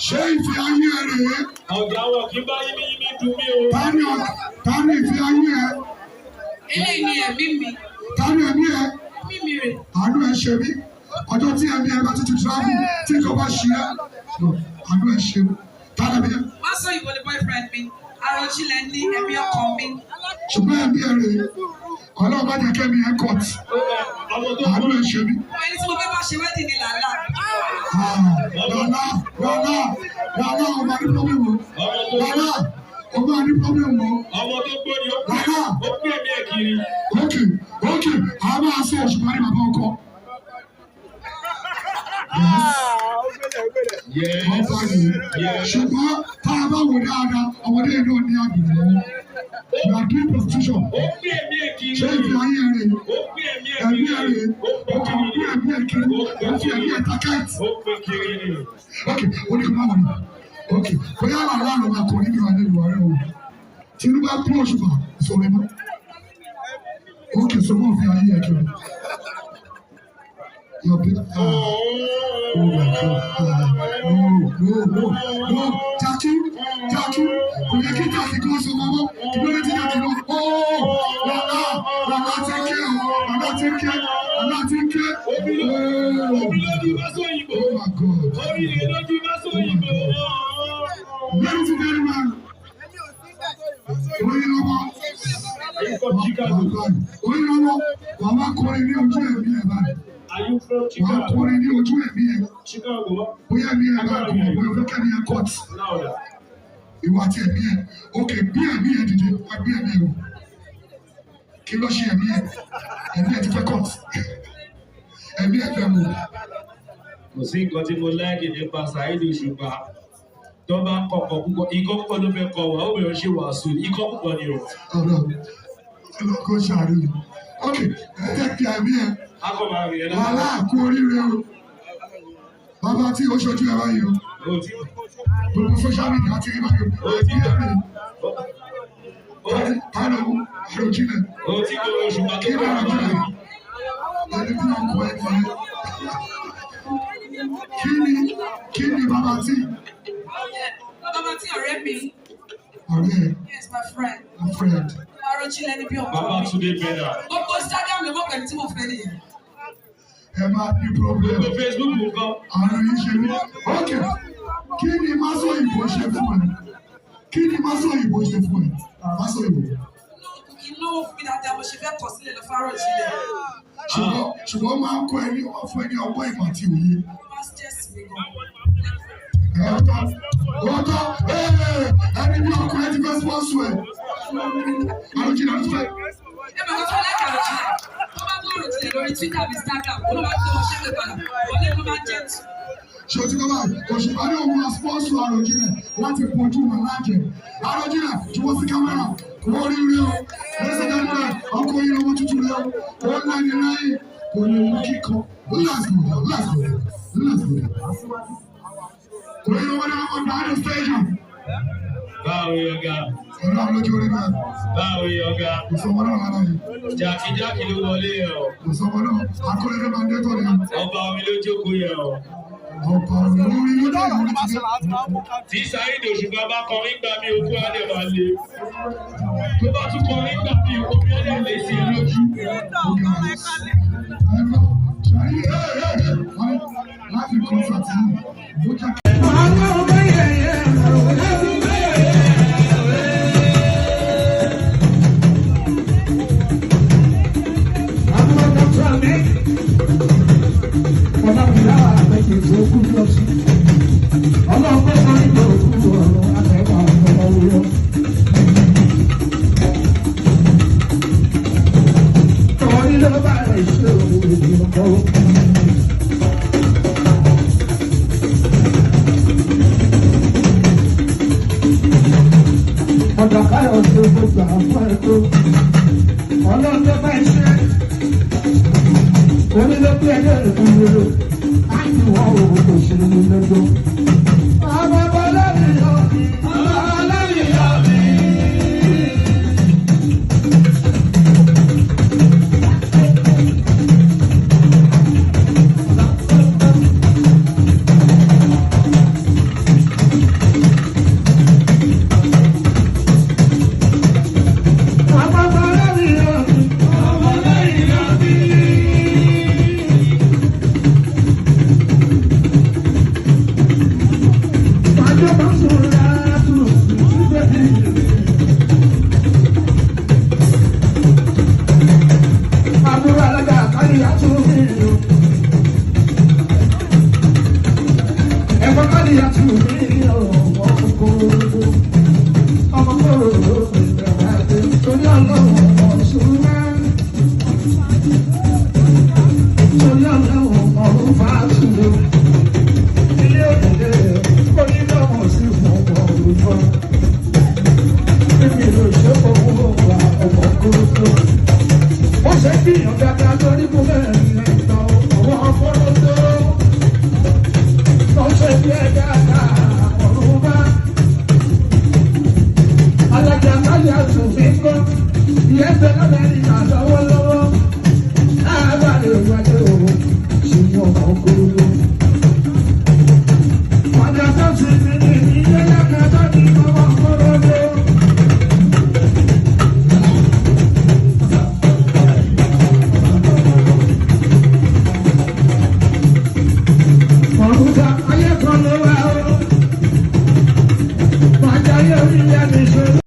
Ṣé ìfẹ́ ayé ẹ rèé? Ọ̀gá wọn kì í bá yínmíyínmí dùn mí o. Tani ìfẹ́ ayé ẹ? Eléyìí ni ẹ̀mí mi. Tani ẹ̀mí ẹ? Ẹ̀mí mi rè. Àánú ẹ ṣe mí. Ọjọ́ tí ẹ̀mí ẹ bá ti travel tí kò bá ṣe ẹ́. Àánú ẹ ṣe mí. Tani ẹ̀mí ẹ? Wọ́n sọ ìbò ni boyfriend mi. Àròjinlẹ̀ ní ẹ̀mí ọkàn mi. Ṣùgbọ́n ẹ̀mí ẹ rèé. Ọlọ́run bá jẹ́ kẹ́mi ẹ kọ̀t. Àánú ẹ ṣe mí. Ẹni tí mo fẹ́ bá ṣe wedding ni Làlá. Làlá ọmọ ní problem o. Làlá ọmọ ní problem o. Ọmọ tó gbóni ó pè mí ẹ̀ kiri. Ok, àwọn máa sọ Òṣùpá ní bàbá ọkọ. Ṣùgbọ́n tá a bá wò dáadáa, ọmọdé náà ní àgbèrè lọ́wọ́. You are doing prostitution. Ṣé ìfẹ́ ayé rẹ̀? Ẹ̀mí rẹ̀? Ọkọ̀ òkú ẹ̀mí ẹ̀ kiri. Ó fi ẹ̀mí ẹ̀ takáìtì. Ok, ó ní kí n má wọlé. Ok, bóyá àwọn àlọ́ máa kọ̀ nínú àlẹ́ ìwà rẹ̀ o. Tinubu á kú Òṣùpá sọ̀rọ̀ mọ́. Ok, so wọ́n fi ayé ẹ̀ kiri. Your big oh my God. No. Jackie, kò yẹ kí Jackie kó so mọ́mọ́, kí ló dé tí Jackie lọ? Làlá ti ń ké o, Làlá ti ń ké. Omi lójú bá sóyìnbó. Oh my God. Omi lójú bá sóyìnbó. Ladies and gentlemen, oyin lọ́wọ́, wàá máa kọrin ní ojú ẹ̀mí ẹ̀ báyìí. Wàá kọrin ní ojú ẹ̀mí ẹ̀. Bóyá ẹ̀mí ẹ̀ bá kọ̀ bóyá o fẹ́ kẹ́mi ẹ̀ kọ́t. Ìwà àti ẹ̀mí ẹ̀. Ok, bí ẹ̀mí ẹ̀ dìde, wá bí ẹ̀mí ẹ̀ wò. Kí ló ṣe ẹ̀mí ẹ̀? Ẹ̀mí ẹ̀ ti fẹ́ kọ́t. Ẹ̀mí ẹ̀ fẹ́ mú. Kò sí nǹkan tí mo láàgì nípa Saheed Òṣùpá. Tó bá kọ̀kọ̀ púpọ̀, ikọ́ púpọ̀ ló fẹ́ kọ̀ wá, ó bẹ̀rẹ̀ ṣe wàásù, ikọ́ púpọ̀ ni o. Ọ̀rọ̀ kò ṣàrí. Ok, ẹ jẹ́ kí ẹ̀mí ẹ̀. Wàhálà kú oríire o. Bàbá tí ó ṣojú ẹ̀ báyìí o. Gbogbo social media ti rí báyìí o. Ẹ̀mí ẹ̀mí. Kánò àròjinlẹ̀. Kí ni àròjinlẹ̀? Ẹni tí wọ́n kọ ẹ̀mí ẹ̀. Kí ni bàbá tí? Bàbá tí ọ̀rẹ́ mi. Ọ̀rẹ́. Yes, my friend. My friend. Àròjinlẹ̀ ni bí ọkọ mi. Bàbá Túndé bẹ̀rẹ̀. Gbogbo Instagram ló mọ̀ pẹ̀lú tí mo fẹ́ nìyẹn. Ẹ máa ní problem. Gbogbo Facebook nǹkan. Àrùn yìí ṣe mí. Ok, kí ni Másó Ìbò ṣe fún ẹ? Kí ni Másó Ìbò ṣe fún ẹ? Másó Ìbò. Inú fún mi dáadáa mo ṣe fẹ́ kọ̀ sílẹ̀ lọ fárọ̀ ìṣẹ̀lẹ̀. Ṣùgbọ́n máa ń kọ́ ẹni wọ́n fún ẹni ọgbọ́n ìmọ̀ àti òye. Ọ̀tọ̀ ẹni bí ọkùnrin ti fẹ́ spọ́nsù ẹ̀. Àròjinlẹ̀ ló fẹ́. Ẹ bẹ̀rẹ̀ tó lẹ́ka àròjinlẹ̀. Wọ́n bá gbọ́ àròjinlẹ̀ lórí Twitter àbí Instagram. Ó ló máa ń gbé wọn ṣẹ́gbẹ̀ padà. Wọlé ló máa ń jẹ́ tù. Ṣé o ti gbọ́ báyìí? Òṣùpá ní òun máa spọ́nsù Àròjinlẹ̀ láti pojú wọn láàjẹ̀. Àròjinlẹ̀ juwọ́ sí kámẹ́rà. Wọ́n rí rí o. Ẹsẹ̀ dáadáa ọkọ̀ yìí lọ́wọ́ tútù rẹ̀ o. Ó láyé láyé. Kò ní mú kíkọ. Lásìkò. Kò ní wọ́n ní wọ́n bá ní station. Báwo ni ọ̀gá? Ọ̀rọ̀ àwọn lójú orí náà. Báwo ni ọ̀gá? Kò sọ wọn náà lára yìí. Jàkíjákí ló wọlé yẹn o. Kò sọ wọn náà. Akọ́lẹ́dẹ́ máa ń dé tọ́ ni. Ọba omi ló jókòó yẹn o. Ọ̀pọ̀ orí ló dé ìlú ti dé. Tí Saheed Òṣùpá bá kọrin gbà mí okú á lè máa le. Tó bá tún kọrin gbà mí omi á lè lè sí lójú. Láti kọ́ńtàtì ló jẹ́ kí. Yeah.